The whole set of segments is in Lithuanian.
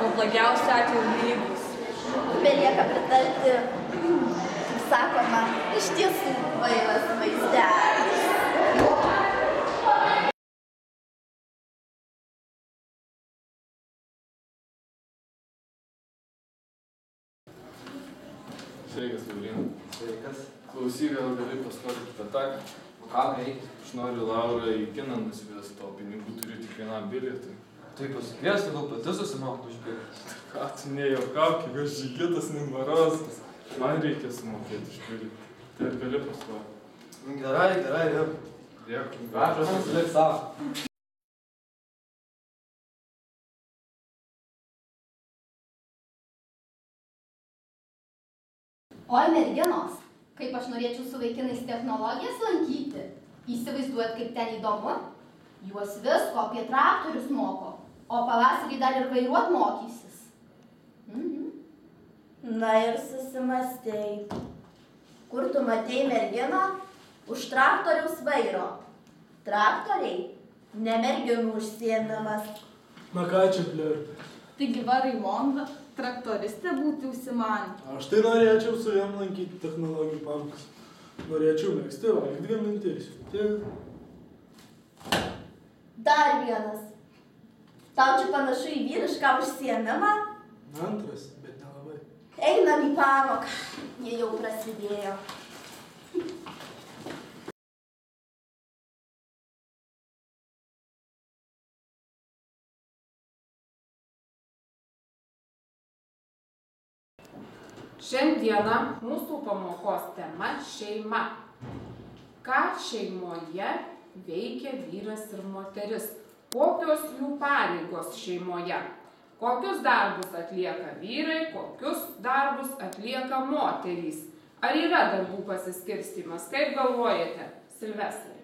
arba blogiausiu atveju lygus. Belieka pritarti, kaip sakoma, iš tiesų kvailas vaizdelis. Sveikas, Laurina. Sveikas. Klausyk, gal gali paskolinti spektaklį? Ką reikia? Aš noriu Laurą į kiną nusivesti, o pinigų turiu tik vienam bilietui. Tai pasikviesti, gal pati susimoku už bilietą. Ką tu nejuokauk, kaip aš žygitas nemarosas. Man reikia sumokėti iš bilietą. Tai ar gali paskolinti? Gerai, jau. Dėkui. Prašau, pasilik savo. Oi, merginos, kaip aš norėčiau su vaikinais technologijas lankyti. Įsivaizduojat, kaip ten įdomu? Juos visko apie traktorius moko, o pavasarį dar ir vairuot mokysis. Na ir susimastei. Kur tu matei merginą? Už traktoriaus vairo. Traktoriai? Ne merginų užsiėmimas. Na ką čia pliurpi? Taigi va Raimonda, traktoristė būti užsimanė. Aš tai norėčiau su jam lankyti technologijų pamokas. Norėčiau megzti, valgyti, gaminti ir siūti. Dar vienas. Tau čia panašu į vyrišką užsiėmimą? Antras, bet nelabai. Einam į pamoką. Jie jau prasidėjo. Šiandieną mūsų pamokos tema šeima. Ką šeimoje veikia vyras ir moteris? Kokios jų pareigos šeimoje? Kokius darbus atlieka vyrai, kokius darbus atlieka moterys? Ar yra darbų pasiskirstymas? Kaip galvojate, Silvestrai?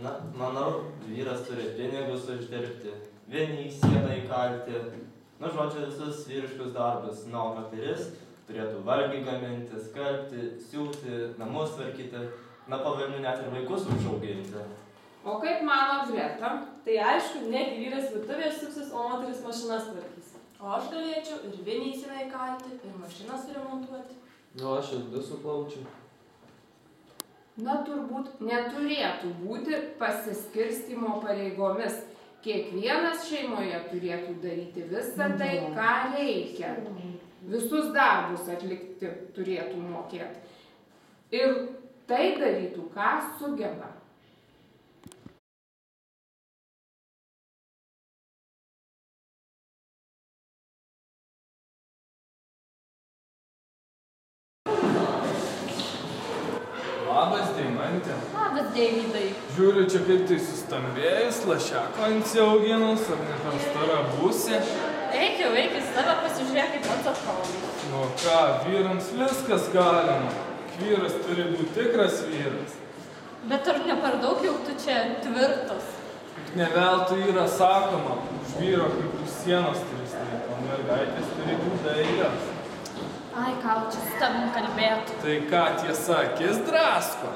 Na, manau, vyras turi pinigus uždirbti, vieni į sieną įkalti. Na, žodžiu, visus vyriškus darbus. Na, o moteris turėtų valgį gaminti, skalbti, siūti, namus tvarkyti, na, pavilnių net ir vaikus užauginti. O kaip mano Greta? Tai aišku, negi vyras virtuvėje suksis, o moteris mašinas tvarkys. O aš galėčiau ir vienį įsiną įkalti, ir mašinas remontuoti. Nu, aš indus suplaučiau. Na, turbūt neturėtų būti pasiskirstymo pareigomis. Kiekvienas šeimoje turėtų daryti visą tai, ką reikia. Visus darbus atlikti turėtų mokėti. Ir tai darytų, ką sugeba. Labas, Deimantė. Labas, Deividai. Žiūriu, čia kaip tai sustambėjus, lašiako ant auginus, ar ne per stora būsi. Eik, save pasižiūrėk, kaip pats atrodai. Nu ką, vyrams viskas galima. Vyras turi būti tikras vyras. Bet ar ne per daug jau tu čia tvirtas? Ne veltui yra sakoma, už vyro kaip už sienos turi stovėti, o mergaitės turi būti dailios. Ai, ką čia su tavim kalbėtų. Tai ką tiesa, akis drasko?